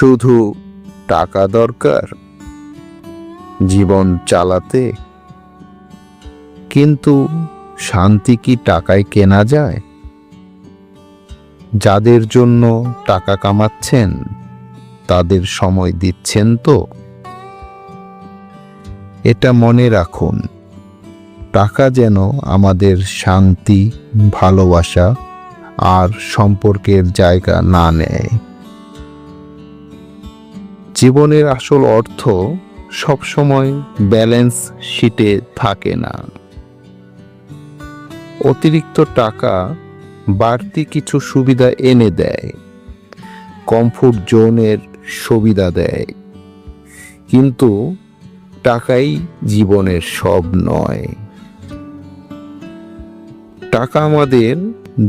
শুধু টাকা দরকার জীবন চালাতে, কিন্তু শান্তি কি টাকায় কেনা যায়? যাদের জন্য টাকা কামাচ্ছেন তাদের সময় দিচ্ছেন তো? এটা মনে রাখুন, টাকা যেন আমাদের শান্তি, ভালোবাসা আর সম্পর্কের জায়গা না নেয়। জীবনের আসল অর্থ সবসময় ব্যালেন্স শিটে থাকে না। অতিরিক্ত টাকা বাড়তি কিছু সুবিধা এনে দেয়, কমফোর্ট জোনের সুবিধা দেয়, কিন্তু টাকাই জীবনের সব নয়। টাকা আমাদের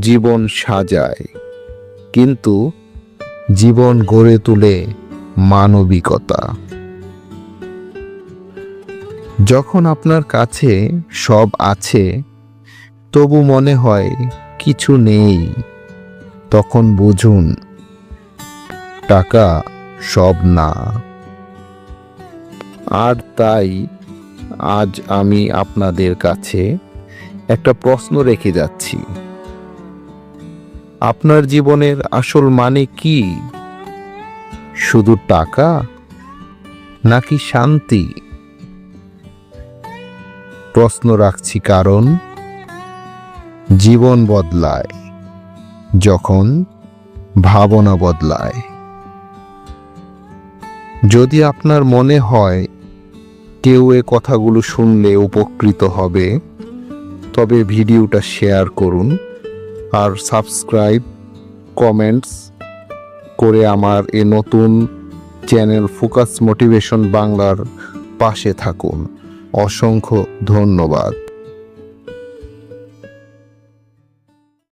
জীবন সাজায়, কিন্তু জীবন গড়ে তোলে মানবিকতা। যখন আপনার কাছে সব আছে তবু মনে হয় কিছু নেই, তখন বুঝুন টাকা সব না। আর তাই আজ আমি আপনাদের কাছে একটা প্রশ্ন রেখে যাচ্ছি। আপনার জীবনের আসল মানে কি? শুধু টাকা নাকি শান্তি? প্রশ্ন রাখছি কারণ জীবন বদলায় যখন ভাবনা বদলায়। যদি আপনার মনে হয় কেউ এ কথাগুলো শুনলে উপকৃত হবে, তবে ভিডিওটা শেয়ার করুন আর সাবস্ক্রাইব, কমেন্টস করে আমার এ নতুন চ্যানেল ফোকাস মোটিভেশন বাংলার পাশে থাকুন। অসংখ্য ধন্যবাদ।